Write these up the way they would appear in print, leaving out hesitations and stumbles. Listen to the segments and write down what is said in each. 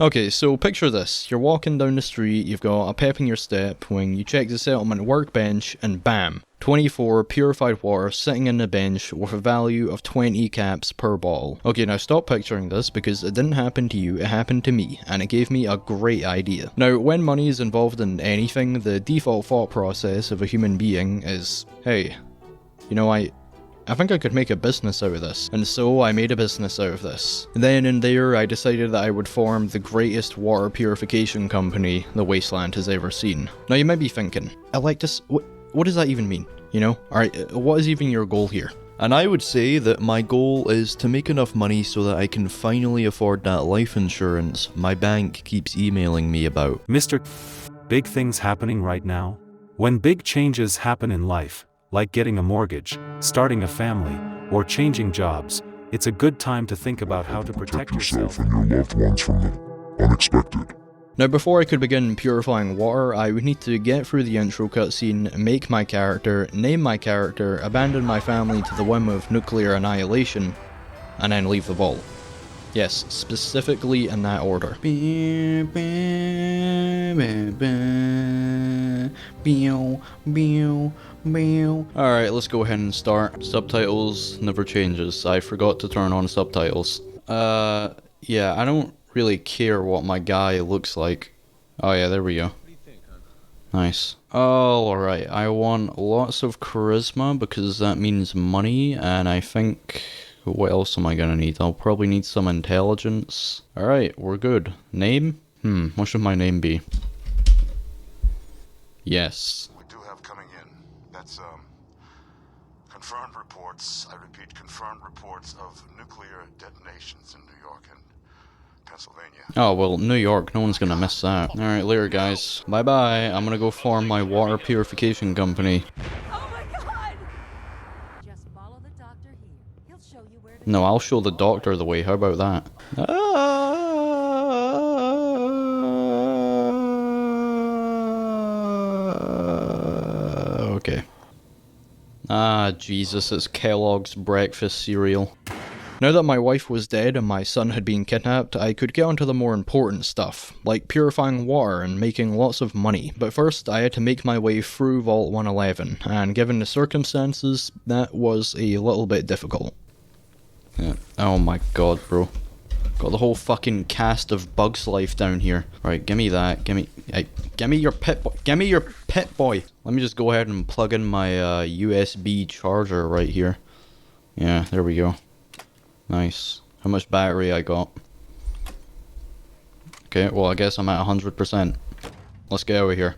Okay, so picture this. You're walking down the street, you've got a pep in your step when you check the settlement workbench and bam, 24 purified water sitting in the bench with a value of 20 caps per bottle. Okay, now stop picturing this because it didn't happen to you, it happened to me, and it gave me a great idea. Now, when money is involved in anything, the default thought process of a human being is, hey, you know, I think I could make a business out of this, and so I made a business out of this. Then and there I decided that I would form the greatest water purification company the Wasteland has ever seen. Now you might be thinking, Electus, what does that even mean? You know, alright, what is even your goal here? And I would say that my goal is to make enough money so that I can finally afford that life insurance my bank keeps emailing me about. Mr. Big things happening right now. When big changes happen in life, like getting a mortgage, starting a family, or changing jobs, it's a good time to think about how to protect yourself and your loved ones from the unexpected. Now before I could begin purifying water, I would need to get through the intro cutscene, make my character, name my character, abandon my family to the whim of nuclear annihilation, and then leave the vault. Yes, specifically in that order. Alright, let's go ahead and start. Subtitles never changes. I forgot to turn on subtitles. Yeah, I don't really care what my guy looks like. Oh yeah, there we go. Nice. Oh, alright, I want lots of charisma because that means money, and I think... what else am I gonna need? I'll probably need some intelligence. Alright, we're good. Name? What should my name be? Yes. We do have coming in. That's, confirmed reports, I repeat, confirmed reports of nuclear detonations in New York and Pennsylvania. Oh, well, New York, no one's gonna miss that. Alright, later guys. Bye-bye, I'm gonna go form my water purification company. Oh my God! Just follow the doctor here. He'll show you where to No, I'll show the doctor the way, how about that? Okay. Ah, Jesus, it's Kellogg's breakfast cereal. Now that my wife was dead and my son had been kidnapped, I could get onto the more important stuff, like purifying water and making lots of money. But first, I had to make my way through Vault 111, and given the circumstances, that was a little bit difficult. Yeah. Oh my god, bro. Got the whole fucking cast of Bugs Life down here. Right, gimme that, gimme your pit boy, gimme your pit boy! Let me just go ahead and plug in my USB charger right here. Yeah, there we go. Nice. How much battery I got? Okay, well I guess I'm at 100%. Let's get out of here.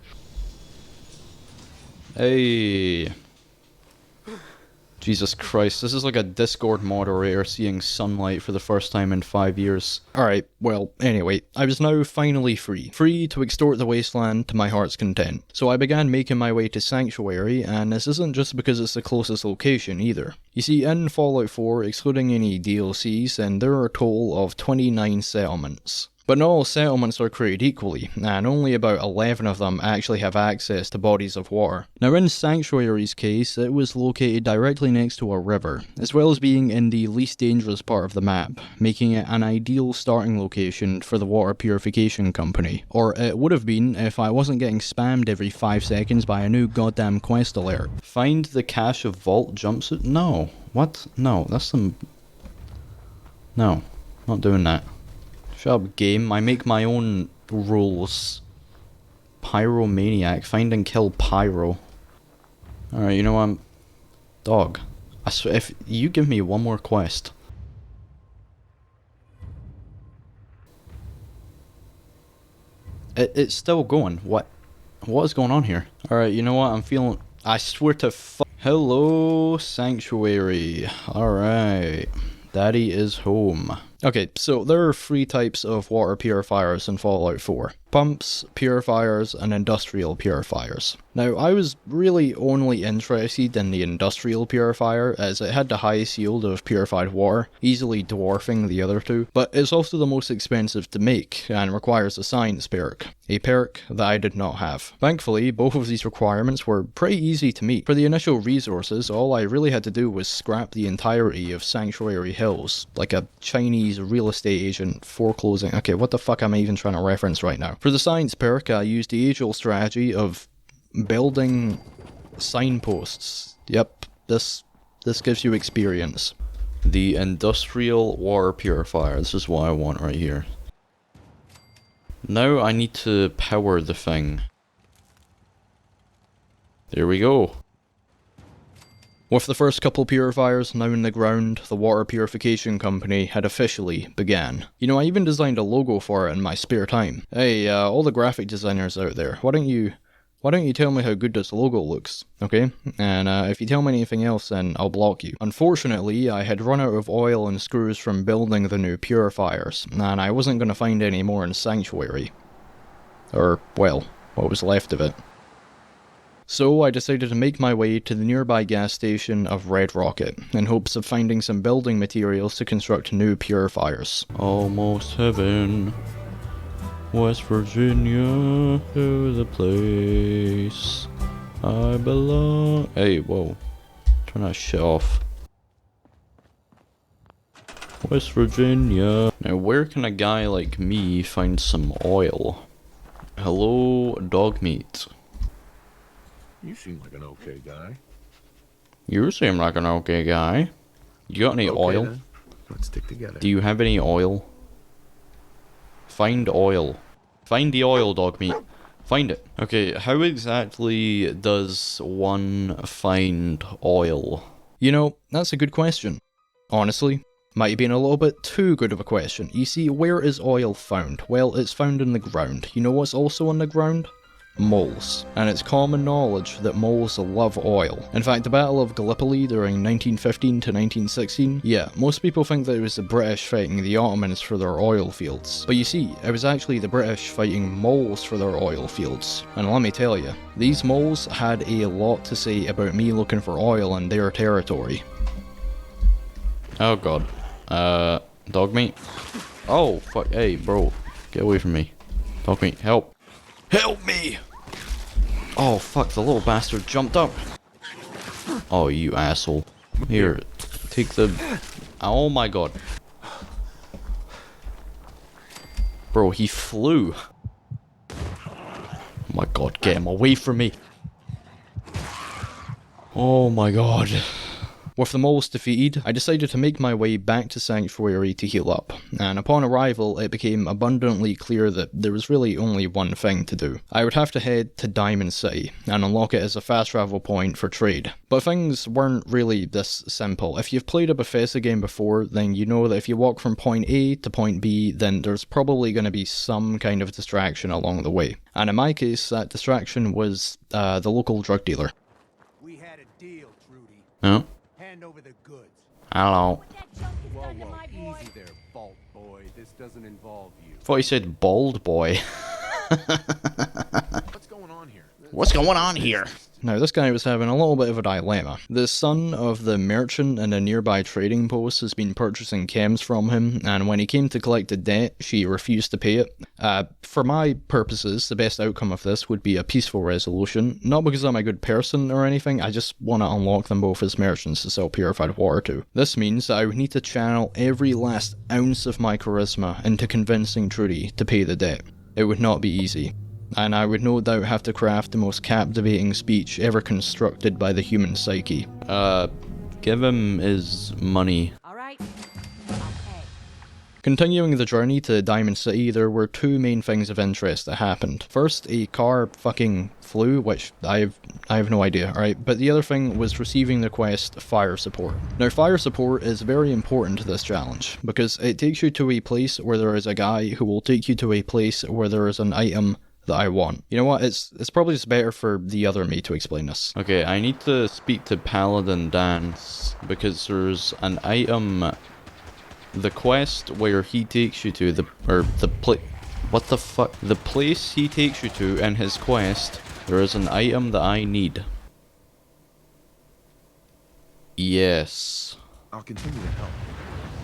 Hey! Jesus Christ, this is like a Discord moderator seeing sunlight for the first time in 5 years. Alright, well, anyway, I was now finally free. Free to extort the Wasteland to my heart's content. So I began making my way to Sanctuary, and this isn't just because it's the closest location either. You see, in Fallout 4, excluding any DLCs, and there are a total of 29 settlements. But not all settlements are created equally, and only about 11 of them actually have access to bodies of water. Now in Sanctuary's case, it was located directly next to a river, as well as being in the least dangerous part of the map, making it an ideal starting location for the water purification company. Or it would have been if I wasn't getting spammed every 5 seconds by a new goddamn quest alert. Find the cache of vault jumpsuit? No. What? No, that's some... No, not doing that. Shut up, game. I make my own rules. Pyromaniac. Find and kill Pyro. Alright, you know what? Dog. I swear, if you give me one more quest. It's still going. What is going on here? Alright, you know what? I'm feeling... I swear to Hello, Sanctuary. Alright. Daddy is home. Okay, so there are 3 types of water purifiers in Fallout 4. Pumps, purifiers, and industrial purifiers. Now, I was really only interested in the industrial purifier, as it had the highest yield of purified water, easily dwarfing the other two, but it's also the most expensive to make, and requires a science perk, a perk that I did not have. Thankfully, both of these requirements were pretty easy to meet. For the initial resources, all I really had to do was scrap the entirety of Sanctuary Hills, like a Chinese real estate agent foreclosing. Okay, what the fuck am I even trying to reference right now? For the science perk, I used the age-old strategy of building signposts. Yep, this gives you experience. The industrial water purifier. This is what I want right here. Now I need to power the thing. There we go. With the first couple purifiers now in the ground, the water purification company had officially began. You know, I even designed a logo for it in my spare time. Hey, all the graphic designers out there, why don't you tell me how good this logo looks, okay? And if you tell me anything else, then I'll block you. Unfortunately, I had run out of oil and screws from building the new purifiers, and I wasn't going to find any more in Sanctuary. Or, well, what was left of it. So I decided to make my way to the nearby gas station of Red Rocket, in hopes of finding some building materials to construct new purifiers. Almost heaven. West Virginia, to the place I belong. Hey, whoa. Turn that shit off. West Virginia. Now, where can a guy like me find some oil? Hello, dog meat. You seem like an okay guy. You seem like an okay guy. You got any Okay, oil? then. Let's stick together. Do you have any oil? Find oil. Find the oil, dog meat. Find it. Okay, how exactly does one find oil? You know, that's a good question. Honestly, might have been a little bit too good of a question. You see, where is oil found? Well, it's found in the ground. You know what's also in the ground? Moles. And it's common knowledge that moles love oil. In fact, the Battle of Gallipoli during 1915 to 1916, yeah, most people think that it was the British fighting the Ottomans for their oil fields. But you see, it was actually the British fighting moles for their oil fields. And let me tell you, these moles had a lot to say about me looking for oil in their territory. Oh god. Dog meat? Oh, fuck. Hey, bro. Get away from me. Dog meat, help. Help me! Oh, fuck, the little bastard jumped up. Oh, you asshole. Here, take the... Oh my god. Bro, he flew. Oh my god, get him away from me. Oh my god. With the moles defeated, I decided to make my way back to Sanctuary to heal up, and upon arrival it became abundantly clear that there was really only one thing to do. I would have to head to Diamond City, and unlock it as a fast travel point for trade. But things weren't really this simple. If you've played a Bethesda game before, then you know that if you walk from point A to point B, then there's probably going to be some kind of distraction along the way. And in my case, that distraction was the local drug dealer. We had a deal, Trudy. No? Hand over the goods. Hello. That junk is Whoa, done to whoa, my boy. easy there, Bolt boy. This doesn't involve you. Thought you said bald boy. What's going on here? What's going on here? Now, this guy was having a little bit of a dilemma. The son of the merchant in a nearby trading post has been purchasing chems from him, and when he came to collect the debt, she refused to pay it. For my purposes, the best outcome of this would be a peaceful resolution. Not because I'm a good person or anything, I just want to unlock them both as merchants to sell purified water to. This means that I would need to channel every last ounce of my charisma into convincing Trudy to pay the debt. It would not be easy. And I would no doubt have to craft the most captivating speech ever constructed by the human psyche. Give him his money. All right, I'll pay. Continuing the journey to Diamond City, there were two main things of interest that happened. First, a car fucking flew, which I have no idea, alright? But the other thing was receiving the quest fire support. Now, fire support is very important to this challenge, because it takes you to a place where there is a guy who will take you to a place where there is an item that I want. You know what, it's probably just better for the other me to explain this. Okay, I need to speak to Paladin Dance, because there's an item... The quest where he takes you to, what the fuck? The place he takes you to in his quest There is an item that I need. Yes. I'll continue to help.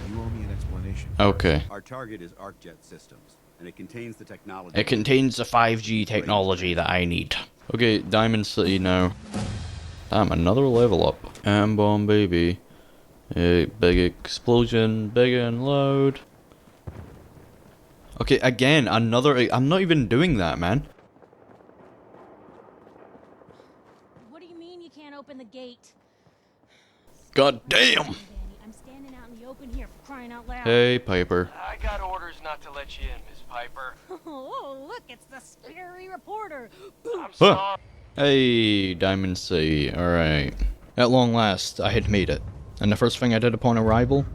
You owe me an explanation. Okay. Our target is ArcJet Systems, and it contains the technology. It contains the 5G technology that I need. Okay, Diamond City now. Damn, another level up. M-bomb baby. A big explosion, big and loud. Okay, again, another. I'm not even doing that, man. What do you mean you can't open the gate? God damn! Danny, I'm standing out in the open here for crying out loud. Hey, Piper. I got orders not to let you in, Miss Piper. Oh, look, it's the scary reporter. I'm sorry. Hey, Diamond City. Alright. At long last, I had made it. And the first thing I did upon arrival?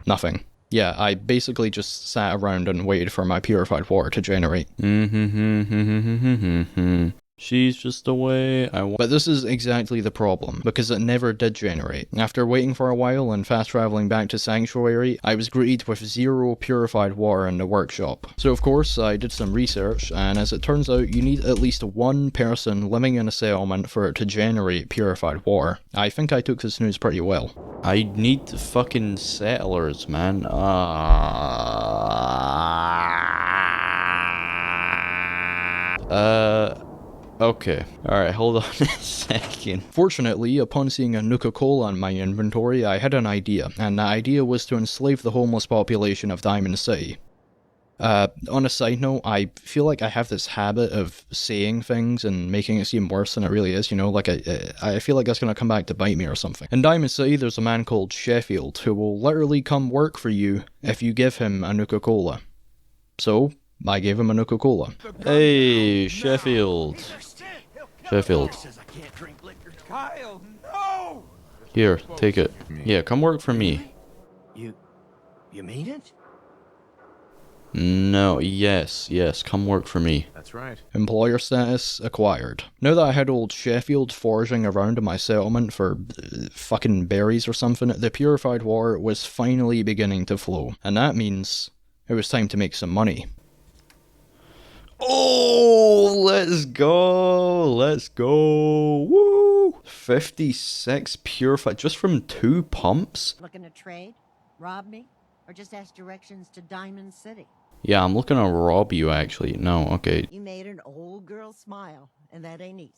Nothing. Yeah, I basically just sat around and waited for my purified water to generate. She's just away. But this is exactly the problem, because it never did generate. After waiting for a while and fast traveling back to Sanctuary, I was greeted with 0 purified water in the workshop. So of course, I did some research, and as it turns out, you need at least 1 person living in a settlement for it to generate purified water. I think I took this news pretty well. I need fucking settlers, man. Okay. Alright, hold on a second. Fortunately, upon seeing a Nuka-Cola in my inventory, I had an idea, and the idea was to enslave the homeless population of Diamond City. On a side note, I feel like I have this habit of saying things and making it seem worse than it really is, you know, like I feel like that's gonna come back to bite me or something. In Diamond City, there's a man called Sheffield who will literally come work for you if you give him a Nuka-Cola. So, I gave him a Nuka-Cola. Hey, Sheffield. Sheffield. Kyle, no! Here, take it. Yeah, come work for me. You made it? No, yes, come work for me. That's right. Employer status acquired. Now that I had old Sheffield foraging around in my settlement for fucking berries or something, the purified water was finally beginning to flow. And that means it was time to make some money. Oh, let's go, woo! 56 purified, just from 2 pumps? Looking to trade? Rob me? Or just ask directions to Diamond City? Yeah, I'm looking to rob you, actually. No, okay. You made an old girl smile, and that ain't easy.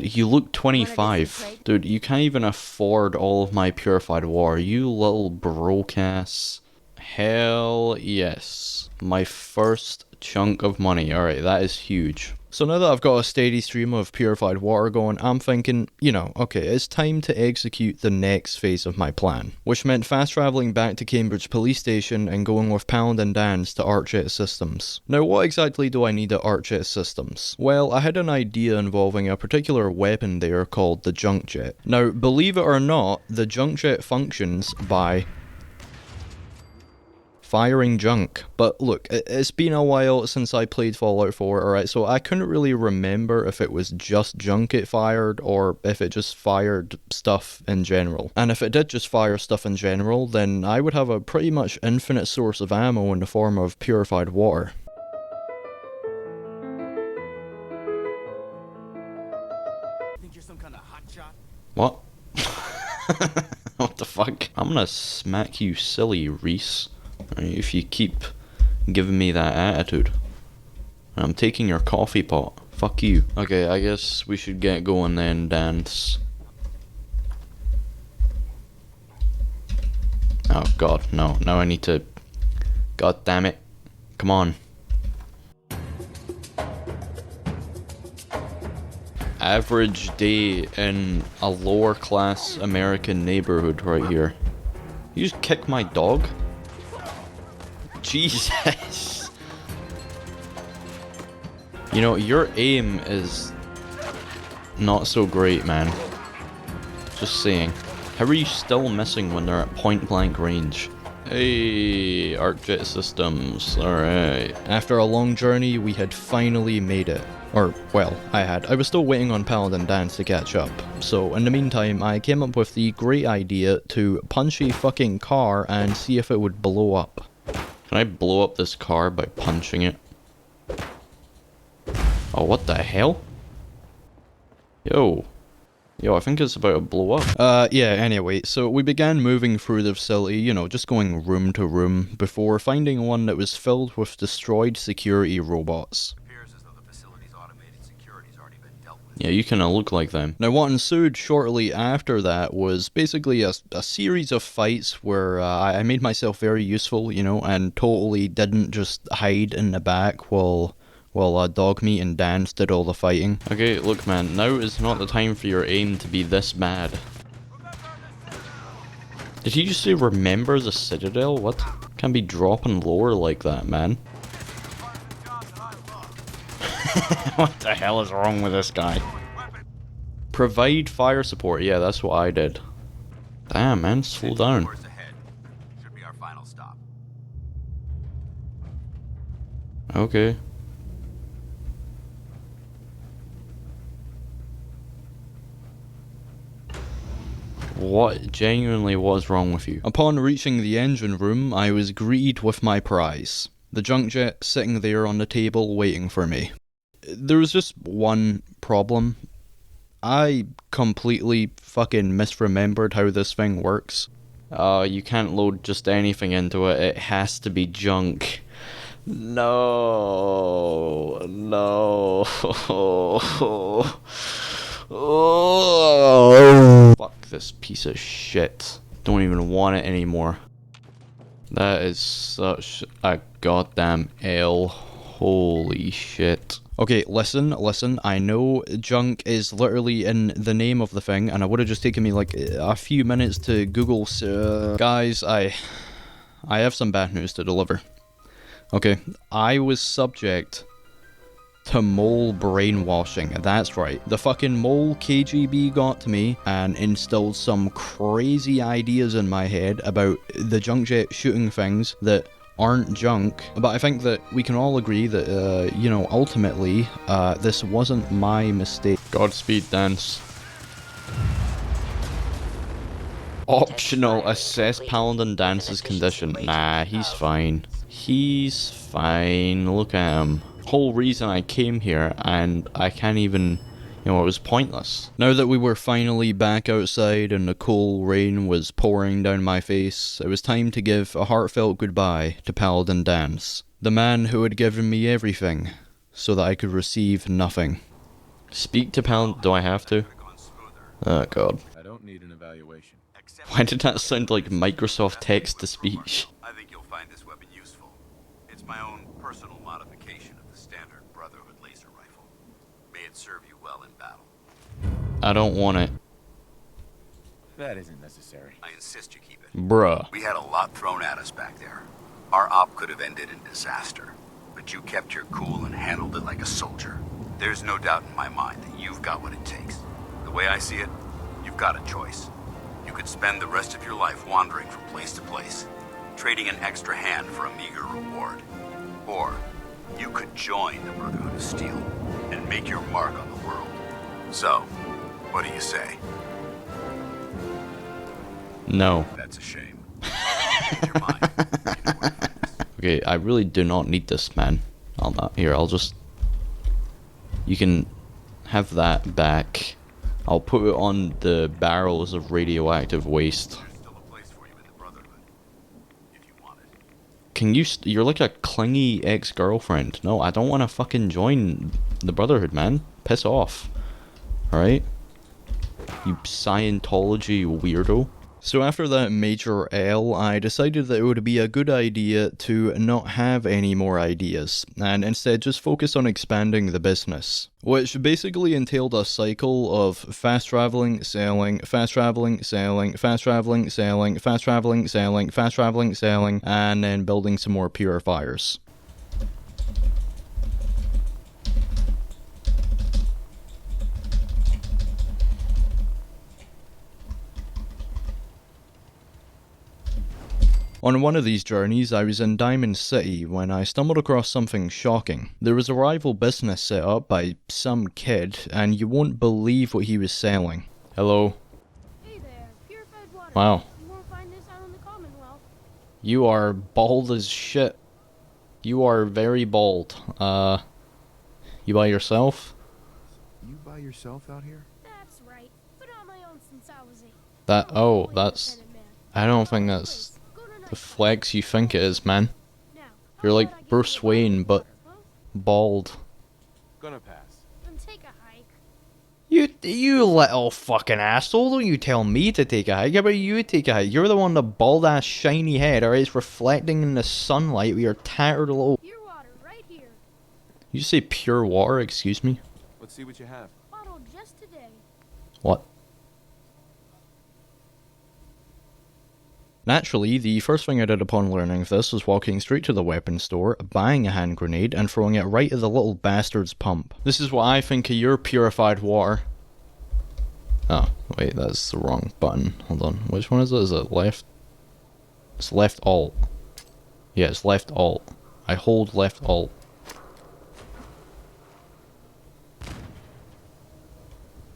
You look 25. Dude, you can't even afford all of my purified water, you little broke ass. Hell yes. My first chunk of money. Alright, that is huge. So now that I've got a steady stream of purified water going, I'm thinking, you know, okay, it's time to execute the next phase of my plan. Which meant fast travelling back to Cambridge Police Station and going with Paladin Dan's to ArcJet Systems. Now, what exactly do I need at ArcJet Systems? Well, I had an idea involving a particular weapon there called the Junk Jet. Now, believe it or not, the Junk Jet functions by firing junk. But look, it's been a while since I played Fallout 4, alright, so I couldn't really remember if it was just junk it fired or if it just fired stuff in general. And if it did just fire stuff in general, then I would have a pretty much infinite source of ammo in the form of purified water. Think you're some kind of hotshot? What? What the fuck? I'm gonna smack you silly, Reese. If you keep giving me that attitude. I'm taking your coffee pot. Fuck you. Okay, I guess we should get going then, dance. Oh god, no. Now I need to... God damn it. Come on. Average day in a lower class American neighborhood right here. You just kicked my dog? Jesus. You know, your aim is not so great, man. Just saying. How are you still missing when they're at point blank range? Hey, ArcJet Systems. Alright. After a long journey, we had finally made it. Or, well, I had. I was still waiting on Paladin Dance to catch up. So, in the meantime, I came up with the great idea to punch a fucking car and see if it would blow up. Can I blow up this car by punching it? Oh, what the hell? Yo, I think it's about to blow up. Yeah, anyway, so we began moving through the facility, you know, just going room to room, before finding one that was filled with destroyed security robots. Appears as though the facility's automated security's already been dealt with. Yeah, you kinda look like them. Now, what ensued shortly after that was basically a series of fights where I made myself very useful, you know, and totally didn't just hide in the back while Dogmeat and Dance did all the fighting. Okay, look man, now is not the time for your aim to be this bad. Did he just say remember the Citadel? What? Can't be dropping lower like that, man. What the hell is wrong with this guy? Provide fire support, yeah, that's what I did. Damn man, slow down. Should be our final stop. Okay. What genuinely was wrong with you? Upon reaching the engine room, I was greeted with my prize. The junk jet sitting there on the table waiting for me. There was just one problem. I completely fucking misremembered how this thing works. You can't load just anything into it. It has to be junk. No. Oh, fuck this piece of shit. Don't even want it anymore. That is such a goddamn L. Holy shit. Okay, listen, I know junk is literally in the name of the thing, and it would have just taken me like a few minutes to Google. Guys, I have some bad news to deliver. Okay, I was subject to mole brainwashing. That's right. The fucking mole KGB got to me and instilled some crazy ideas in my head about the junk jet shooting things that aren't junk. But I think that we can all agree that, you know, ultimately, this wasn't my mistake. Godspeed, Dance. Optional, assess Paladin Dance's condition. Nah, he's fine. He's fine. Look at him. Whole reason I came here, and I can't even, you know, it was pointless. Now that we were finally back outside and the cool rain was pouring down my face, it was time to give a heartfelt goodbye to Paladin Dance, the man who had given me everything, so that I could receive nothing. Speak to Paladin, do I have to? Oh god. I don't need an evaluation. Why did that sound like Microsoft text-to-speech? I think you'll find this weapon useful. It's my own personal modification of the standard Brotherhood laser rifle. May it serve you well in battle. I don't want it. That isn't necessary. I insist you keep it. Bruh. We had a lot thrown at us back there. Our op could have ended in disaster, but you kept your cool and handled it like a soldier. There's no doubt in my mind that you've got what it takes. The way I see it, you've got a choice. You could spend the rest of your life wandering from place to place, trading an extra hand for a meager reward. Or you could join the Brotherhood of Steel and make your mark on the world. So, what do you say? No. That's a shame. Change your mind. You know where to find us. Okay, I really do not need this, man. I'll just... You can have that back. I'll put it on the barrels of radioactive waste. There's still a place for you in the Brotherhood, if you want it. Can you... You're like a clingy ex-girlfriend. No, I don't want to fucking join the Brotherhood, man. Piss off. Alright? You Scientology weirdo. So after that major L, I decided that it would be a good idea to not have any more ideas, and instead just focus on expanding the business. Which basically entailed a cycle of fast traveling, sailing, fast traveling, sailing, fast traveling, sailing, fast traveling, sailing, fast traveling, sailing, and then building some more purifiers. On one of these journeys, I was in Diamond City when I stumbled across something shocking. There was a rival business set up by some kid, and you won't believe what he was selling. Hello. Hey there, purified water. Wow. You won't find this out in the Commonwealth. You are bald as shit. You are very bald. You by yourself? You by yourself out here? That's... I don't think that's the flex you think it is, man. You're like Bruce Wayne, but bald. Gonna pass. Then take a hike. You little fucking asshole, don't you tell me to take a hike. How about you take a hike? You're the one with the bald ass shiny head, alright? It's reflecting in the sunlight with your tattered little... Pure water right here. You say pure water, excuse me? Let's see what you have. Bottled just today. What? Naturally, the first thing I did upon learning of this was walking straight to the weapons store, buying a hand grenade, and throwing it right at the little bastard's pump. This is what I think of your purified water. Oh, wait, that's the wrong button. Hold on, which one is it? Is it left? It's left alt. Yeah, it's left alt. I hold left alt.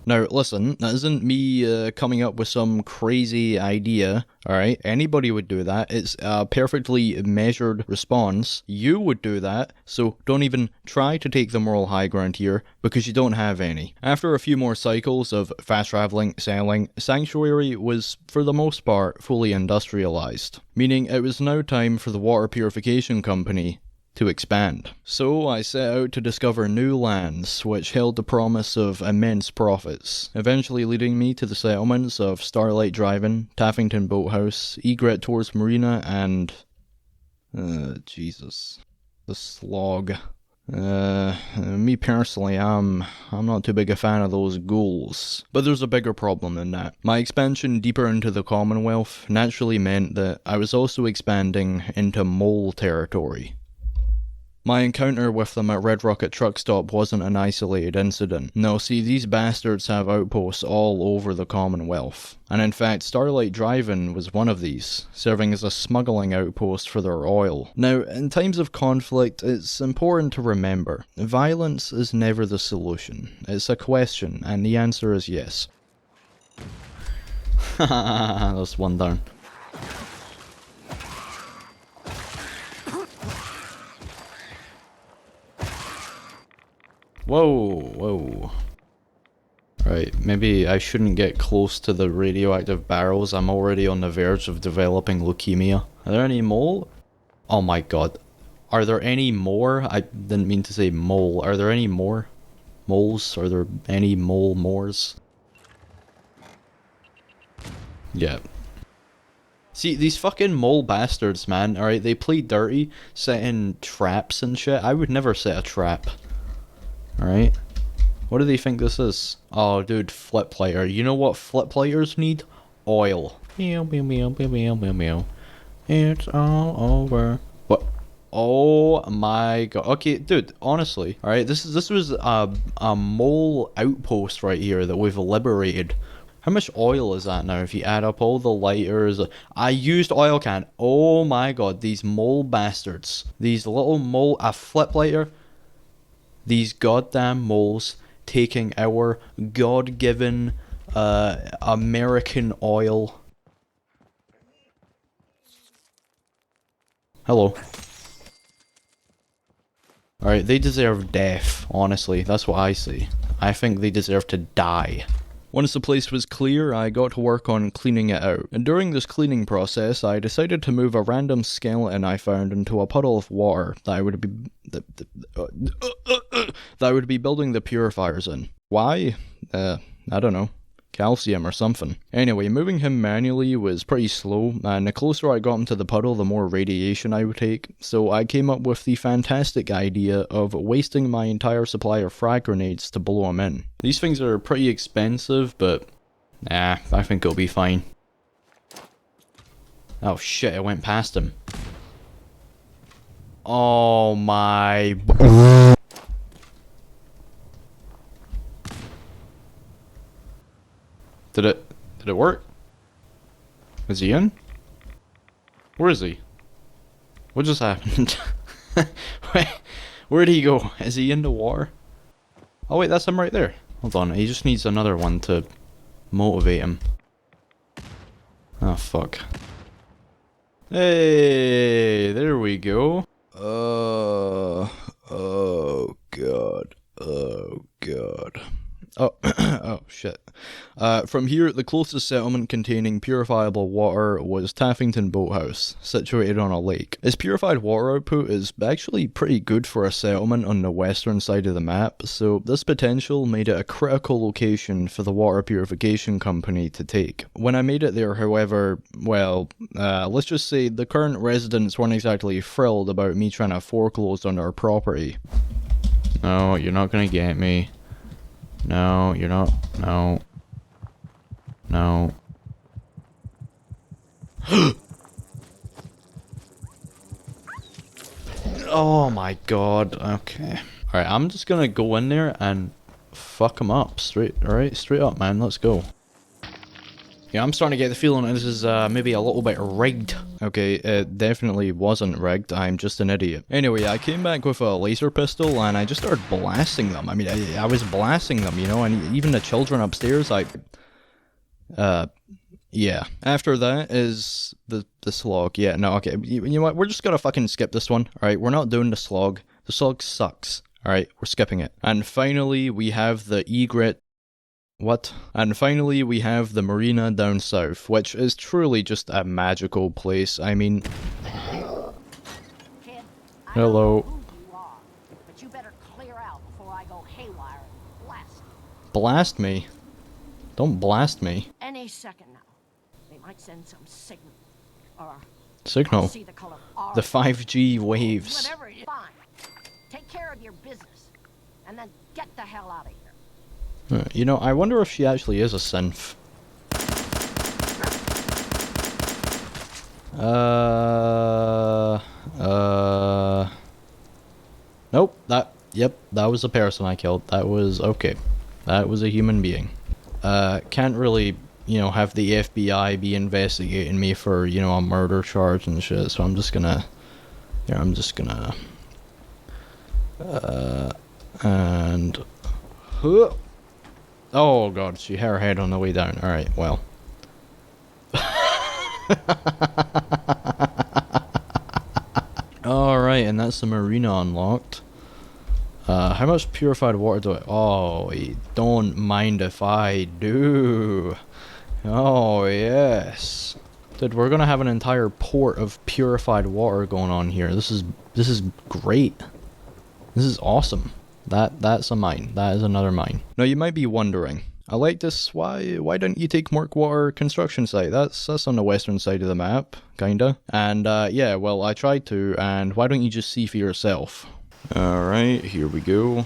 Now, listen, that isn't me coming up with some crazy idea, alright? Anybody would do that. It's a perfectly measured response. You would do that, so don't even try to take the moral high ground here, because you don't have any. After a few more cycles of fast traveling, selling, Sanctuary was, for the most part, fully industrialized. Meaning it was now time for the water purification company to expand. So I set out to discover new lands, which held the promise of immense profits, eventually leading me to the settlements of Starlight Drive-In, Taffington Boathouse, Egret Tours Marina, and... Jesus. The slog. Me personally, I'm not too big a fan of those ghouls. But there's a bigger problem than that. My expansion deeper into the Commonwealth naturally meant that I was also expanding into mole territory. My encounter with them at Red Rocket Truck Stop wasn't an isolated incident. No, see, these bastards have outposts all over the Commonwealth. And in fact, Starlight Drive-In was one of these, serving as a smuggling outpost for their oil. Now, in times of conflict, it's important to remember, violence is never the solution. It's a question, and the answer is yes. Haha, that's one down. Whoa. Right, maybe I shouldn't get close to the radioactive barrels. I'm already on the verge of developing leukemia. Are there any mole? Oh my god. Are there any more? I didn't mean to say mole. Are there any more moles? Are there any mores? Yeah. See, these fucking mole bastards, man, alright, they play dirty, setting traps and shit. I would never set a trap. Alright. What do they think this is? Oh, dude, flip lighter. You know what flip lighters need? Oil. Meow, meow, meow, meow, meow, meow, meow. It's all over. What? Oh my god. Okay, dude, honestly, alright, this was a mole outpost right here that we've liberated. How much oil is that now if you add up all the lighters? I used oil can. Oh my god, these mole bastards. These little mole... A flip lighter... These goddamn moles taking our God-given American oil. Hello. Alright, they deserve death, honestly. That's what I say. I think they deserve to die. Once the place was clear, I got to work on cleaning it out. And during this cleaning process, I decided to move a random skeleton I found into a puddle of water that I would be building the purifiers in. Why? I don't know. Calcium or something. Anyway, moving him manually was pretty slow, and the closer I got him to the puddle, the more radiation I would take, so I came up with the fantastic idea of wasting my entire supply of frag grenades to blow him in. These things are pretty expensive, but I think it'll be fine. Oh shit, I went past him. Oh my... Did it work? Is he in? Where is he? What just happened? Where'd he go? Is he in the water? Oh wait, that's him right there. Hold on, he just needs another one to motivate him. Oh fuck. Hey, there we go. Oh god. Oh god. Oh, oh shit. From here, the closest settlement containing purifiable water was Taffington Boathouse, situated on a lake. Its purified water output is actually pretty good for a settlement on the western side of the map, so this potential made it a critical location for the water purification company to take. When I made it there, however, well, let's just say the current residents weren't exactly thrilled about me trying to foreclose on their property. No, you're not gonna get me. No, you're not. No. No. Oh my god. Okay. Alright, I'm just gonna go in there and fuck him up. Alright, straight up, man. Let's go. Yeah, I'm starting to get the feeling that this is maybe a little bit rigged. Okay, it definitely wasn't rigged. I'm just an idiot. Anyway, I came back with a laser pistol and I just started blasting them. I mean, I was blasting them, you know, and even the children upstairs, yeah. After that is the slog. Yeah, no, okay. You know what? We're just gonna fucking skip this one. Alright, we're not doing the slog. The slog sucks. Alright, we're skipping it. And finally, we have the egret. What? And finally, we have the marina down south, which is truly just a magical place. I mean... Kid, I Hello. don't know who you are, but you better clear out before I go haywire and blast you. Blast me? Don't blast me. Any second now. They might send some signal. Or Signal? see the color orange. The 5G waves. Whatever it is. Fine. Take care of your business. And then get the hell out of here. You know, I wonder if she actually is a synth. Nope, yep, that was a person I killed. That was, okay. That was a human being. Can't really, you know, have the FBI be investigating me for, you know, a murder charge and shit, so I'm just gonna, and, oh god, she hit her head on the way down. Alright, well. Alright, and that's the marina unlocked. How much purified water do I... Oh, don't mind if I do. Oh, yes. Dude, we're gonna have an entire port of purified water going on here. This is great. This is awesome. That's a mine. That is another mine. Now you might be wondering, I like this, why don't you take Murkwater construction site? That's on the western side of the map, kinda. And yeah, well I tried to, and why don't you just see for yourself? Alright, here we go.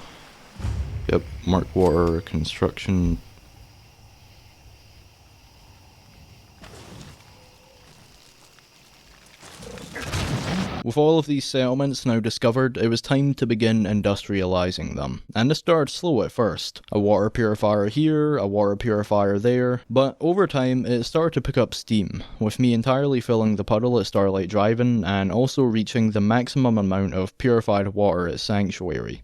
Yep, Murkwater construction. With all of these settlements now discovered, it was time to begin industrializing them. And this started slow at first. A water purifier here, a water purifier there, but over time it started to pick up steam, with me entirely filling the puddle at Starlight Drive-In and also reaching the maximum amount of purified water at Sanctuary.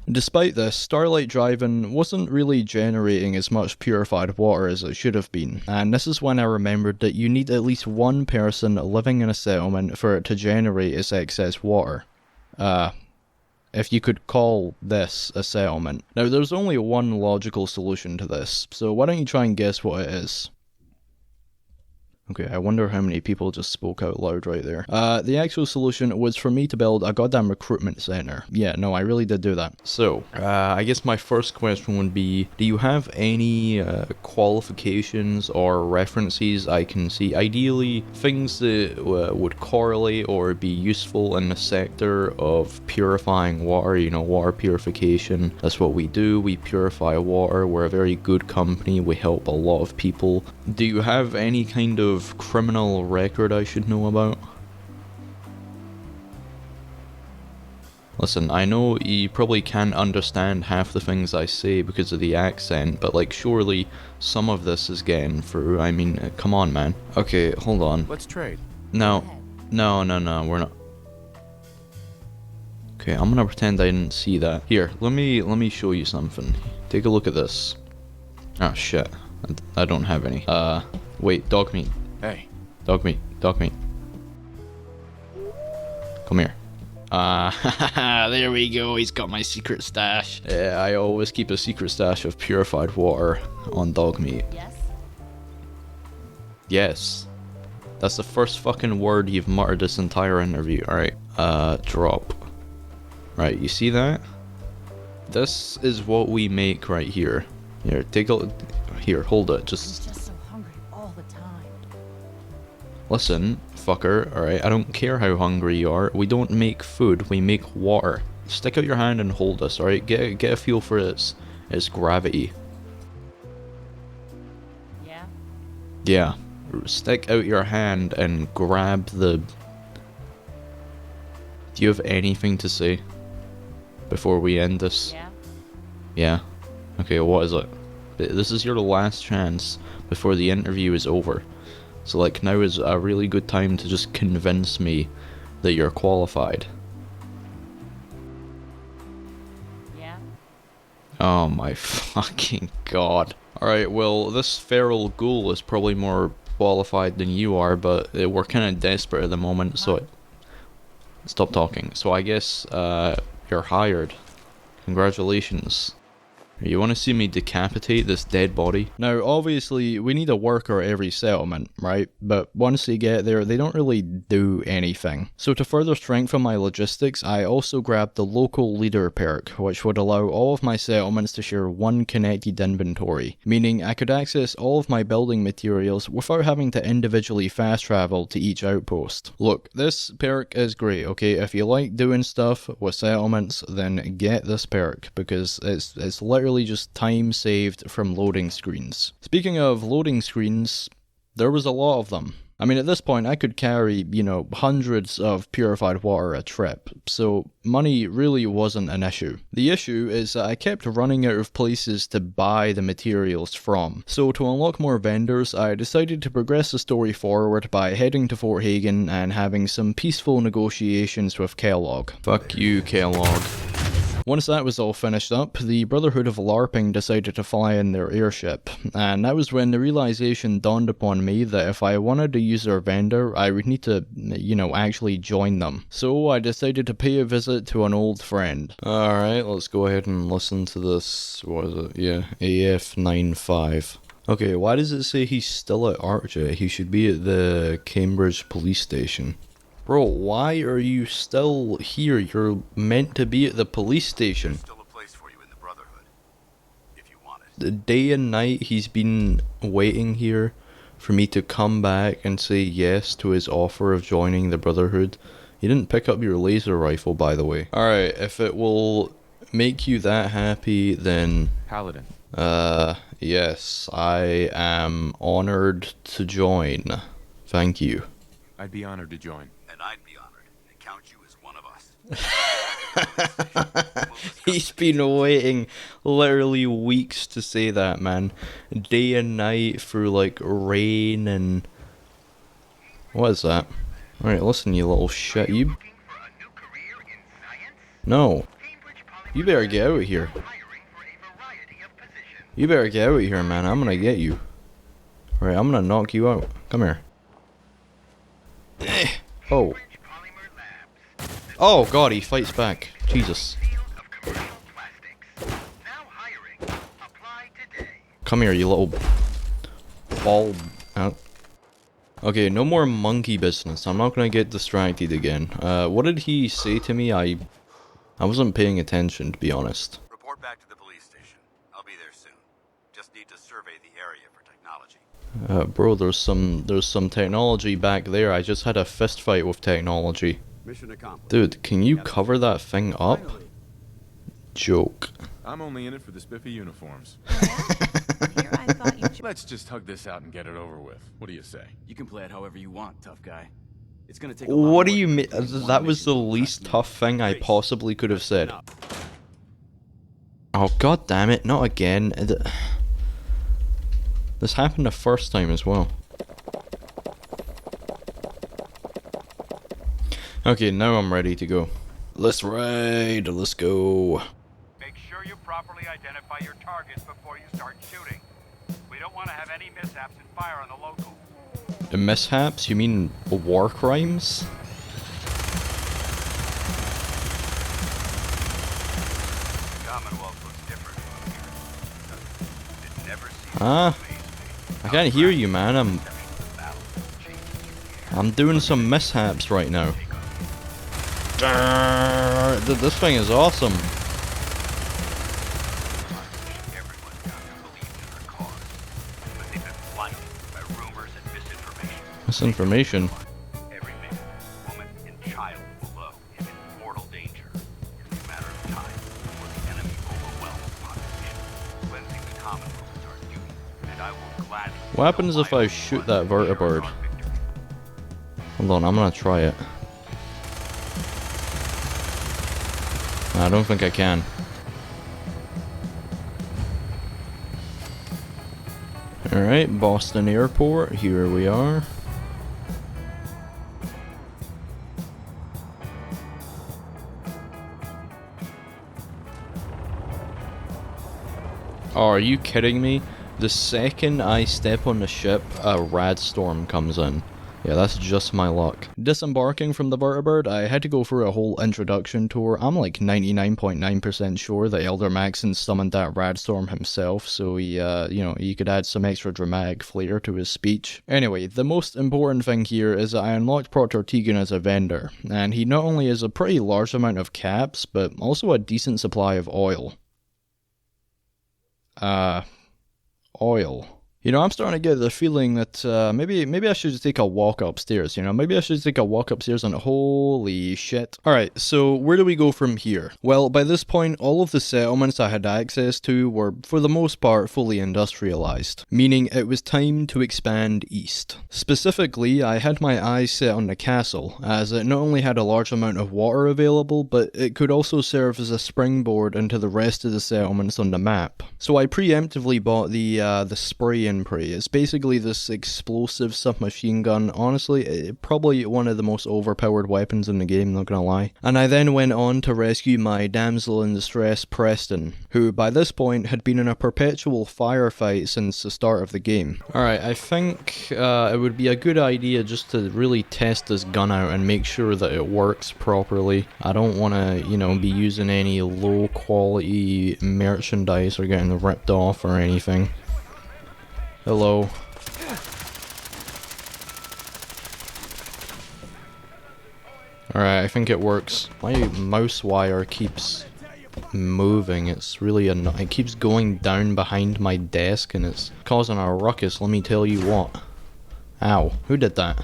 Despite this, Starlight Drive-In wasn't really generating as much purified water as it should have been, and this is when I remembered that you need at least one person living in a settlement for it to generate its excess water. If you could call this a settlement. Now there's only one logical solution to this, so why don't you try and guess what it is? Okay, I wonder how many people just spoke out loud right there. The actual solution was for me to build a goddamn recruitment center. Yeah, no, I really did do that. So, I guess my first question would be, do you have any qualifications or references I can see? Ideally, things that would correlate or be useful in the sector of purifying water, you know, water purification. That's what we do, we purify water, we're a very good company, we help a lot of people. Do you have any kind of criminal record I should know about? Listen, I know you probably can't understand half the things I say because of the accent, but like surely some of this is getting through. I mean, come on, man. Okay, hold on. Let's trade. No, we're not. Okay, I'm gonna pretend I didn't see that. Here, let me show you something. Take a look at this. Oh shit, I don't have any. Wait, dog meat. Hey. Dog meat. Come here. There we go, he's got my secret stash. Yeah, I always keep a secret stash of purified water on dog meat. Yes? Yes. That's the first fucking word you've muttered this entire interview. Alright, drop. Right, you see that? This is what we make right here. Here, take a... Here, hold it, I'm just... just so hungry all the time. Listen, fucker, alright, I don't care how hungry you are. We don't make food, we make water. Stick out your hand and hold this, alright? Get a feel for its gravity. Yeah? Yeah. Stick out your hand and grab the... Do you have anything to say before we end this? Yeah? Yeah? Okay, what is it? This is your last chance before the interview is over. So like, now is a really good time to just convince me that you're qualified. Yeah? Oh my fucking god. Alright, well, this feral ghoul is probably more qualified than you are, but we're kind of desperate at the moment, so... Stop talking. So I guess, you're hired. Congratulations. You want to see me decapitate this dead body? Now, obviously, we need a worker at every settlement, right? But once they get there, they don't really do anything. So to further strengthen my logistics, I also grabbed the local leader perk, which would allow all of my settlements to share one connected inventory, meaning I could access all of my building materials without having to individually fast travel to each outpost. Look, this perk is great, okay? If you like doing stuff with settlements, then get this perk, because it's literally just time saved from loading screens. Speaking of loading screens, there was a lot of them. I mean, at this point, I could carry, you know, hundreds of purified water a trip, so money really wasn't an issue. The issue is that I kept running out of places to buy the materials from. So to unlock more vendors, I decided to progress the story forward by heading to Fort Hagen and having some peaceful negotiations with Kellogg. Fuck you, Kellogg. Once that was all finished up, the Brotherhood of LARPing decided to fly in their airship, and that was when the realization dawned upon me that if I wanted to use their vendor, I would need to, you know, actually join them. So I decided to pay a visit to an old friend. Alright, let's go ahead and listen to this, what is it, yeah, AF95. Okay, why does it say he's still at Archer? He should be at the Cambridge police station. Bro, why are you still here? You're meant to be at the police station. Still a place for you in the Brotherhood, if you want it. The day and night he's been waiting here for me to come back and say yes to his offer of joining the Brotherhood. You didn't pick up your laser rifle, by the way. Alright, if it will make you that happy, then... Paladin. Yes, I am honored to join. Thank you. I'd be honored to join. And I'd be honored to count you as one of us. He's been waiting literally weeks to say that, man. Day and night through like rain and... What is that? Alright, listen, you little shit. You... No. You better get out of here. You better get out of here, man. I'm gonna get you. Alright, I'm gonna knock you out. Come here. Oh. Oh god, he fights back. Jesus. Come here, you little ball out. Okay, no more monkey business. I'm not gonna get distracted again. What did he say to me? I wasn't paying attention, to be honest. Report back to the police station. I'll be there soon. Just need to survey the area for technology. Bro, there's some technology back there. I just had a fist fight with technology. Mission accomplished. Dude, can you cover that thing up? Joke. I'm only in it for the spiffy uniforms. Here, I thought you... Let's just hug this out and get it over with. What do you say? You can play it however you want, tough guy. It's gonna take a lot What do more you than mean? one That was the mission to least impress me. tough thing I Grace, possibly could have said. up. Oh god damn it, not again. This happened the first time as well. Okay, now I'm ready to go. Let's ride, let's go. Make sure you properly identify your targets before you start shooting. We don't want to have any mishaps and fire on the locals. The mishaps? You mean war crimes? Commonwealth looks different from here. It never seems Ah, I can't hear you, man. I'm doing some mishaps right now. This thing is awesome. everyone's got to believe in their cause. But they've been blinded by rumors and misinformation. Misinformation? Every man, woman, and child below is in mortal danger. It's a matter of time before the enemy overwhelms the population. Cleansing the Commonwealth is our duty, and I will gladly... What happens if I shoot that vertibird? Hold on, I'm gonna try it. I don't think I can. Alright, Boston Airport, here we are. Oh, are you kidding me? The second I step on the ship, a rad storm comes in. Yeah, that's just my luck. Disembarking from the vertibird, I had to go through a whole introduction tour. I'm like 99.9% sure that Elder Maxon summoned that rad storm himself, so he, he could add some extra dramatic flair to his speech. Anyway, the most important thing here is that I unlocked Proctor Tegan as a vendor, and he not only has a pretty large amount of caps, but also a decent supply of oil. Oil. You know, I'm starting to get the feeling that maybe I should just take a walk upstairs, you know? Maybe I should take a walk upstairs and holy shit. Alright, so where do we go from here? Well, by this point, all of the settlements I had access to were, for the most part, fully industrialized, meaning it was time to expand east. Specifically, I had my eyes set on the castle, as it not only had a large amount of water available, but it could also serve as a springboard into the rest of the settlements on the map. So I preemptively bought the spray and pray. It's basically this explosive submachine gun. Honestly, probably one of the most overpowered weapons in the game, not gonna lie. And I then went on to rescue my damsel in distress, Preston, who by this point had been in a perpetual firefight since the start of the game. Alright, I think it would be a good idea just to really test this gun out and make sure that it works properly. I don't want to, be using any low quality merchandise or getting ripped off or anything. Hello. Alright, I think it works. My mouse wire keeps moving. It's really annoying. It keeps going down behind my desk and it's causing a ruckus, let me tell you what. Ow. Who did that?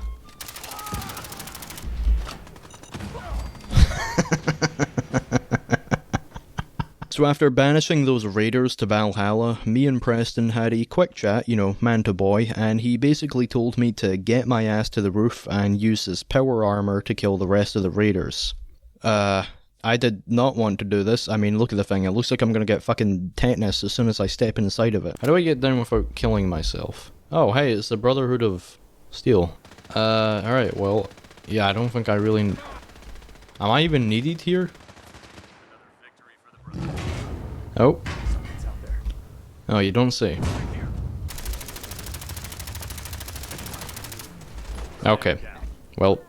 So after banishing those raiders to Valhalla, me and Preston had a quick chat, man to boy, and he basically told me to get my ass to the roof and use his power armor to kill the rest of the raiders. I did not want to do this. I mean, look at the thing. It looks like I'm gonna get fucking tetanus as soon as I step inside of it. How do I get down without killing myself? Oh, hey, it's the Brotherhood of Steel. Alright, well, yeah, I don't think I really... Am I even needed here? Oh. Oh, you don't say. Okay. Well.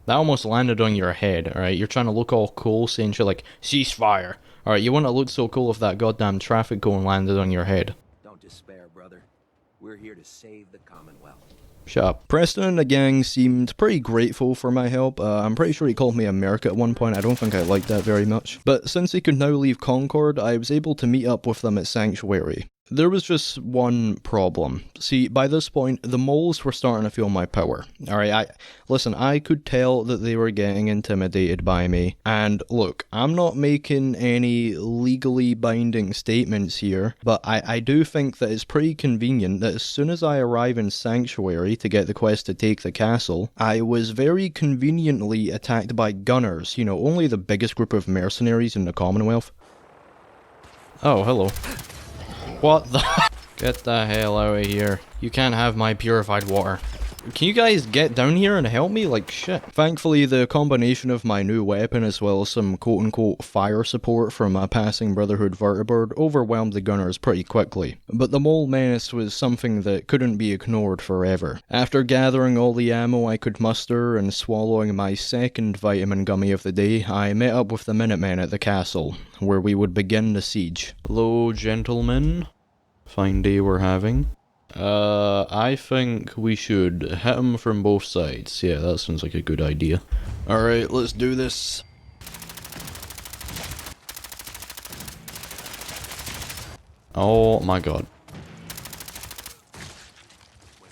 That almost landed on your head, alright? You're trying to look all cool, saying shit like, ceasefire. Alright, you wouldn't have looked so cool if that goddamn traffic cone landed on your head. Don't despair, brother. We're here to save the Commonwealth. Shut up. Preston and the gang seemed pretty grateful for my help. I'm pretty sure he called me America at one point. I don't think I liked that very much. But since he could now leave Concord, I was able to meet up with them at Sanctuary. There was just one problem. See, by this point, the moles were starting to feel my power. Alright, listen, I could tell that they were getting intimidated by me. And look, I'm not making any legally binding statements here, but I do think that it's pretty convenient that as soon as I arrive in Sanctuary to get the quest to take the castle, I was very conveniently attacked by gunners, only the biggest group of mercenaries in the Commonwealth. Oh, hello. What the? Get the hell out of here. You can't have my purified water. Can you guys get down here and help me? Like, shit. Thankfully, the combination of my new weapon as well as some quote-unquote fire support from a passing Brotherhood vertibird overwhelmed the gunners pretty quickly. But the mole menace was something that couldn't be ignored forever. After gathering all the ammo I could muster and swallowing my second vitamin gummy of the day, I met up with the Minutemen at the castle, where we would begin the siege. Hello, gentlemen. Fine day we're having. I think we should hit them from both sides. Yeah, that sounds like a good idea. Alright, let's do this. Oh my god.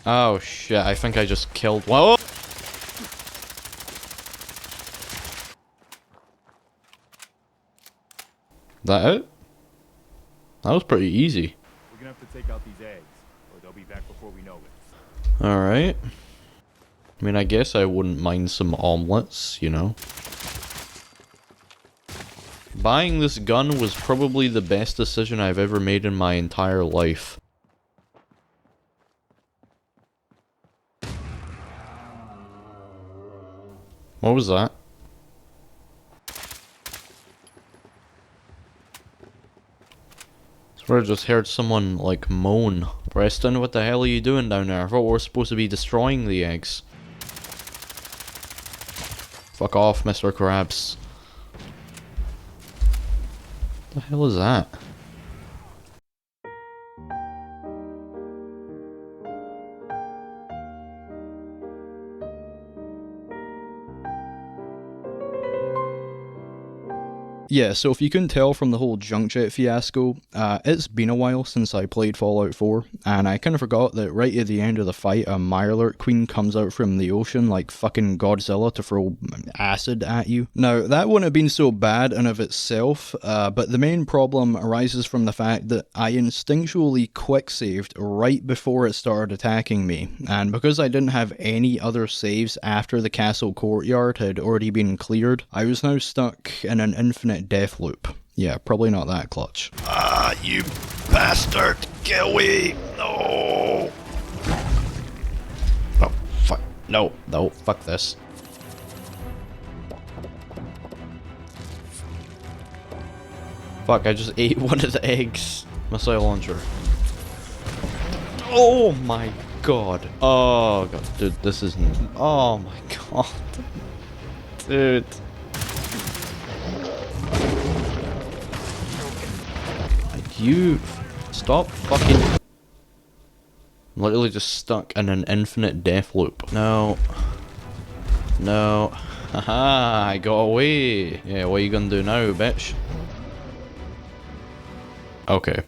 Oh shit, I think I just killed. Whoa! That it? That was pretty easy. We're gonna have to take out these eggs, or they'll be back before we know it. Alright. I mean, I guess I wouldn't mind some omelets, you know. Buying this gun was probably the best decision I've ever made in my entire life. What was that? I swear I just heard someone, like, moan. Preston, what the hell are you doing down there? I thought we were supposed to be destroying the eggs. Fuck off, Mr. Krabs. What the hell is that? Yeah, so if you couldn't tell from the whole junk jet fiasco, it's been a while since I played Fallout 4, and I kinda forgot that right at the end of the fight, a Mirelurk Queen comes out from the ocean like fucking Godzilla to throw acid at you. Now, that wouldn't have been so bad in of itself, but the main problem arises from the fact that I instinctually quick-saved right before it started attacking me, and because I didn't have any other saves after the castle courtyard had already been cleared, I was now stuck in an infinite death loop. Yeah, probably not that clutch. Ah, you bastard! Get away! No! Oh, fuck. No, no, fuck this. Fuck, I just ate one of the eggs. Missile launcher. Oh my god. Oh god, dude, this isn't... Oh my god. Dude. You stop fucking. I'm literally just stuck in an infinite death loop. No. No. Haha, I got away. Yeah, what are you gonna do now, bitch? Okay.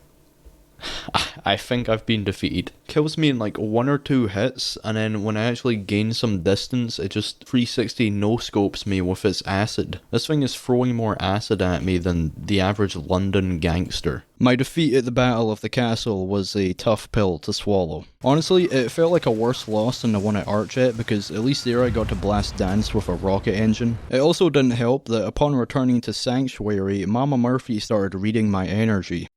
I think I've been defeated. Kills me in like 1 or 2 hits, and then when I actually gain some distance, it just 360 no-scopes me with its acid. This thing is throwing more acid at me than the average London gangster. My defeat at the Battle of the Castle was a tough pill to swallow. Honestly, it felt like a worse loss than the one at Archet, because at least there I got to blast Dance with a rocket engine. It also didn't help that upon returning to Sanctuary, Mama Murphy started reading my energy.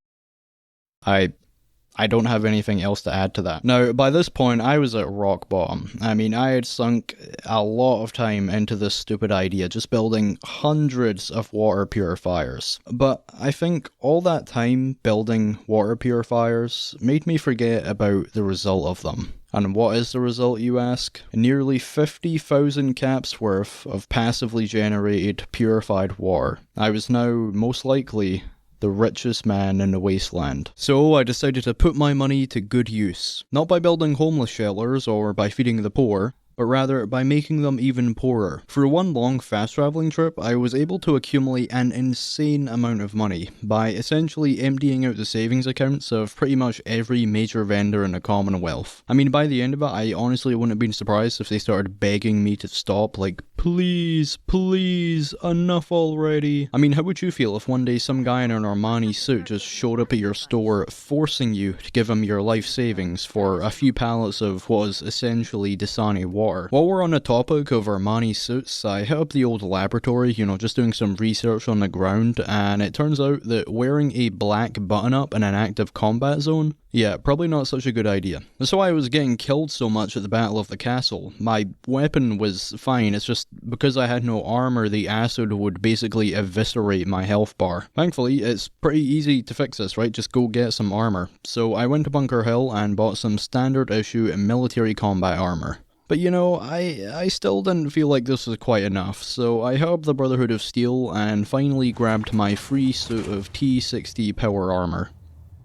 I don't have anything else to add to that. Now, by this point, I was at rock bottom. I mean, I had sunk a lot of time into this stupid idea, just building hundreds of water purifiers. But I think all that time building water purifiers made me forget about the result of them. And what is the result, you ask? Nearly 50,000 caps worth of passively generated purified water. I was now, most likely, the richest man in the wasteland. So I decided to put my money to good use. Not by building homeless shelters or by feeding the poor, but rather by making them even poorer. For one long fast traveling trip, I was able to accumulate an insane amount of money by essentially emptying out the savings accounts of pretty much every major vendor in the Commonwealth. I mean, by the end of it, I honestly wouldn't have been surprised if they started begging me to stop, like, please, please, enough already. I mean, how would you feel if one day some guy in an Armani suit just showed up at your store forcing you to give him your life savings for a few pallets of what was essentially Dasani water? bar. While we're on the topic of Armani suits, I hit up the old laboratory, you know, just doing some research on the ground, and it turns out that wearing a black button-up in an active combat zone, yeah, probably not such a good idea. That's why I was getting killed so much at the Battle of the Castle. My weapon was fine, it's just because I had no armor, the acid would basically eviscerate my health bar. Thankfully, it's pretty easy to fix this, right? Just go get some armor. So I went to Bunker Hill and bought some standard issue military combat armor. But you know, I still didn't feel like this was quite enough, so I hit up the Brotherhood of Steel and finally grabbed my free suit of T60 power armor,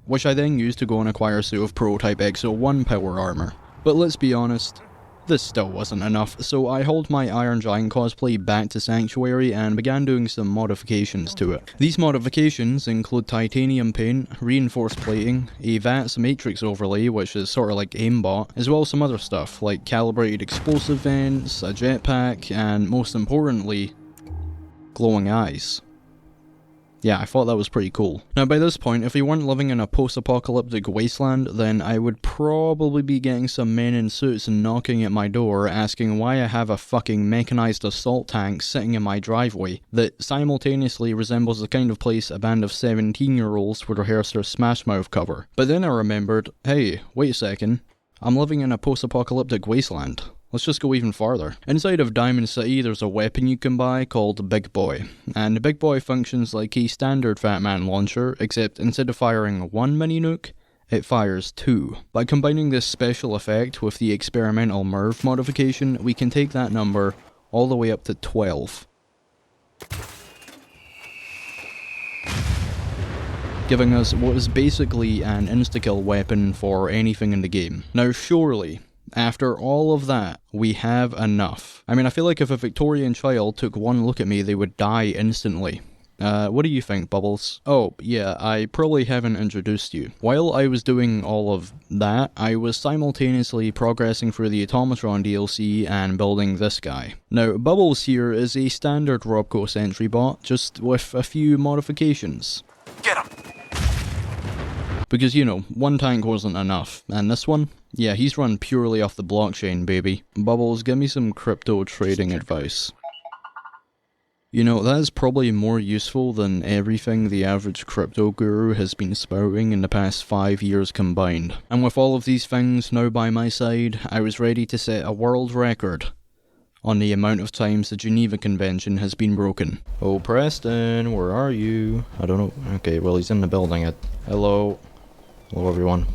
which I then used to go and acquire a suit of prototype XO1 power armor. But let's be honest, this still wasn't enough, so I hauled my Iron Giant cosplay back to Sanctuary and began doing some modifications to it. These modifications include titanium paint, reinforced plating, a VATS matrix overlay, which is sort of like aimbot, as well as some other stuff like calibrated explosive vents, a jetpack, and most importantly, glowing eyes. Yeah, I thought that was pretty cool. Now by this point, if we weren't living in a post-apocalyptic wasteland, then I would probably be getting some men in suits and knocking at my door asking why I have a fucking mechanized assault tank sitting in my driveway that simultaneously resembles the kind of place a band of 17-year-olds would rehearse their Smash Mouth cover. But then I remembered, hey, wait a second, I'm living in a post-apocalyptic wasteland. Let's just go even farther. Inside of Diamond City, there's a weapon you can buy called Big Boy, and the Big Boy functions like a standard Fat Man launcher, except instead of firing one mini nuke, it fires two. By combining this special effect with the experimental MIRV modification, we can take that number all the way up to 12. Giving us what is basically an insta-kill weapon for anything in the game. Now surely, after all of that, we have enough. I mean, I feel like if a Victorian child took one look at me, they would die instantly. What do you think, Bubbles? Oh, yeah, I probably haven't introduced you. While I was doing all of that, I was simultaneously progressing through the Automatron DLC and building this guy. Now, Bubbles here is a standard Robco sentry bot, just with a few modifications. Get him! Because, you know, one tank wasn't enough, and this one? Yeah, he's run purely off the blockchain, baby. Bubbles, give me some crypto trading advice. You know, that is probably more useful than everything the average crypto guru has been spouting in the past 5 years combined. And with all of these things now by my side, I was ready to set a world record on the amount of times the Geneva Convention has been broken. Oh, Preston, where are you? I don't know. Okay, well, he's in the building. Hello. Hello, everyone.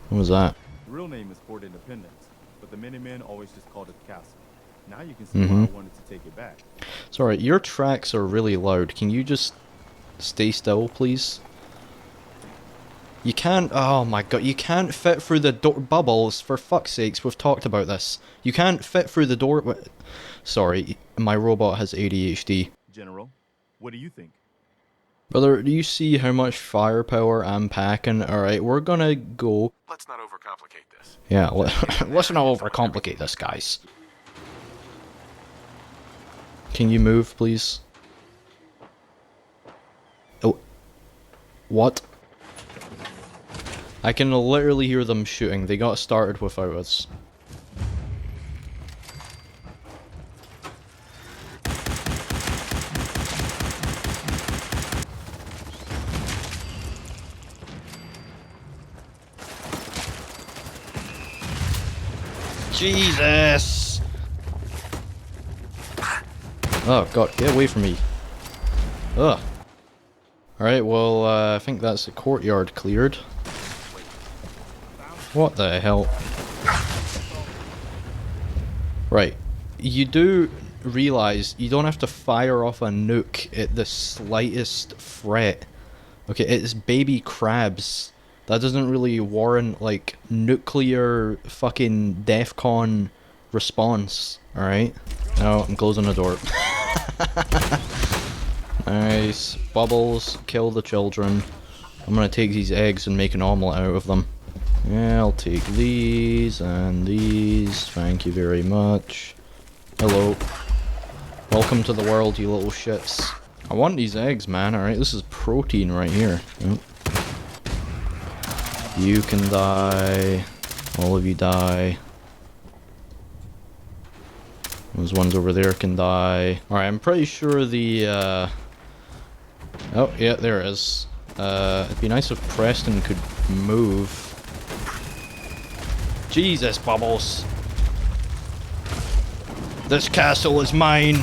What was that? The real name is Fort Independence, but the Minutemen always just called it the castle. Now you can see why I wanted to take it back. Sorry, your tracks are really loud. Can you just stay still, please? You can't, oh my god, you can't fit through the door. Bubbles, for fuck's sakes, we've talked about this. You can't fit through the door. Sorry, my robot has ADHD. General, what do you think? Brother, do you see how much firepower I'm packing? Alright, we're gonna go. Let's not overcomplicate this. Yeah, let's not overcomplicate this, guys. Can you move, please? Oh. What? I can literally hear them shooting. They got started without us. Jesus! Oh god, get away from me. Ugh. Alright, well, I think that's the courtyard cleared. What the hell? Right. You do realize you don't have to fire off a nuke at the slightest threat. Okay, it's baby crabs. That doesn't really warrant, like, nuclear fucking DEFCON response, alright? No, I'm closing the door. Nice. Bubbles, kill the children. I'm gonna take these eggs and make an omelette out of them. Yeah, I'll take these and these. Thank you very much. Hello. Welcome to the world, you little shits. I want these eggs, man, alright? This is protein right here. Oh. You can die. All of you die. Those ones over there can die. Alright, I'm pretty sure the, oh, yeah, there it is. It'd be nice if Preston could move. Jesus, Bubbles. This castle is mine.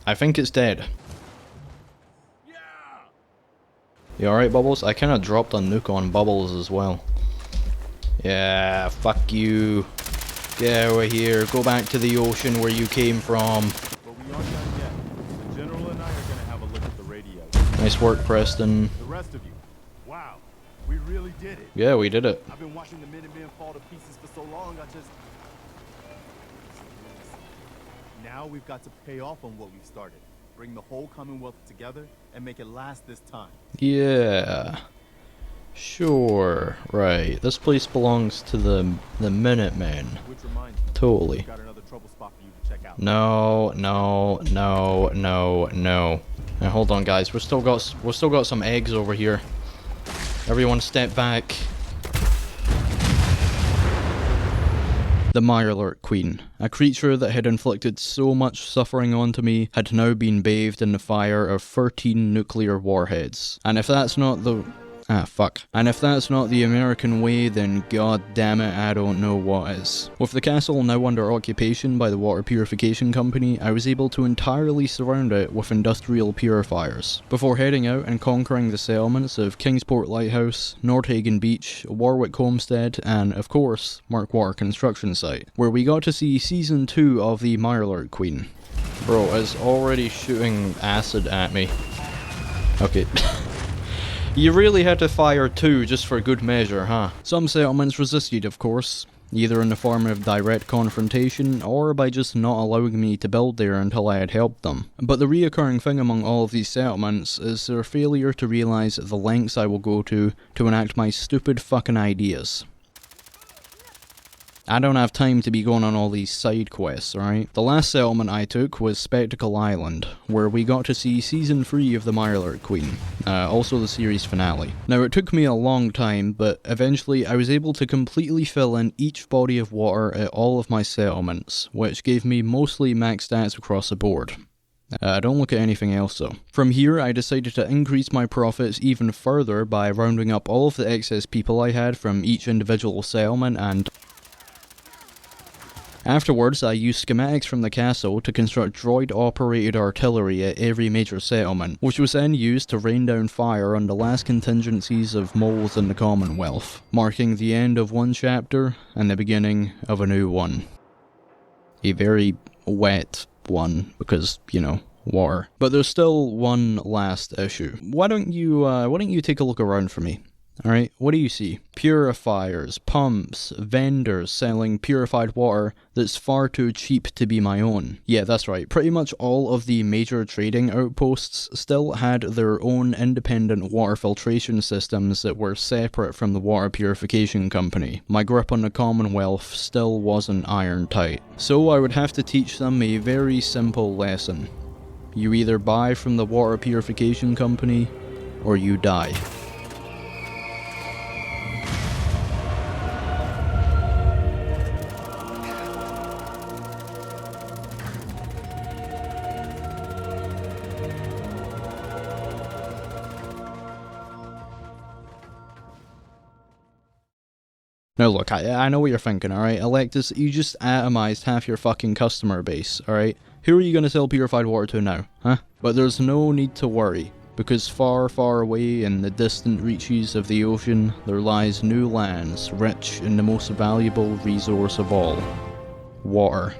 I think it's dead. You alright, Bubbles? I kinda dropped a nuke on Bubbles as well. Yeah, fuck you. Get over here. Go back to the ocean where you came from. But we aren't done yet. The General and I are gonna have a look at the radio. Nice work, Preston. The rest of you. Wow. We really did it. Yeah, we did it. I've been watching the Minutemen fall to pieces for so long, I just... Now we've got to pay off on what we've started. Bring the whole Commonwealth together and make it last this time. Yeah. Sure. Right. This place belongs to the Minutemen. Which reminds me, Totally. I've got another trouble spot for you to check out. No. Now hold on, guys. We've still got some eggs over here. Everyone step back. The Mirelurk Queen, a creature that had inflicted so much suffering onto me, had now been bathed in the fire of 13 nuclear warheads. And if that's not the... And if that's not the American way, then god damn it, I don't know what is. With the castle now under occupation by the water purification company, I was able to entirely surround it with industrial purifiers, before heading out and conquering the settlements of Kingsport Lighthouse, Nordhagen Beach, Warwick Homestead, and, of course, Markwar construction site, where we got to see Season 2 of the Mirelurk Queen. Bro, it's already shooting acid at me. Okay. You really had to fire 2 just for good measure, huh? Some settlements resisted, of course, either in the form of direct confrontation or by just not allowing me to build there until I had helped them. But the reoccurring thing among all of these settlements is their failure to realise the lengths I will go to enact my stupid fucking ideas. I don't have time to be going on all these side quests, alright? The last settlement I took was Spectacle Island, where we got to see Season 3 of the Mirelurk Queen, also the series finale. Now it took me a long time, but eventually I was able to completely fill in each body of water at all of my settlements, which gave me mostly max stats across the board. Don't look at anything else though. From here I decided to increase my profits even further by rounding up all of the excess people I had from each individual settlement and... Afterwards, I used schematics from the castle to construct droid-operated artillery at every major settlement, which was then used to rain down fire on the last contingencies of moles in the Commonwealth, marking the end of one chapter and the beginning of a new one. A very wet one, because, you know, water. But there's still one last issue. Why don't you take a look around for me? Alright, what do you see? Purifiers, pumps, vendors selling purified water that's far too cheap to be my own. Yeah, that's right, pretty much all of the major trading outposts still had their own independent water filtration systems that were separate from the water purification company. My grip on the Commonwealth still wasn't iron tight. So I would have to teach them a very simple lesson. You either buy from the water purification company, or you die. Now look, I know what you're thinking, alright? Electus, you just atomized half your fucking customer base, alright? Who are you gonna sell purified water to now, huh? But there's no need to worry, because far, far away in the distant reaches of the ocean, there lies new lands, rich in the most valuable resource of all. Water.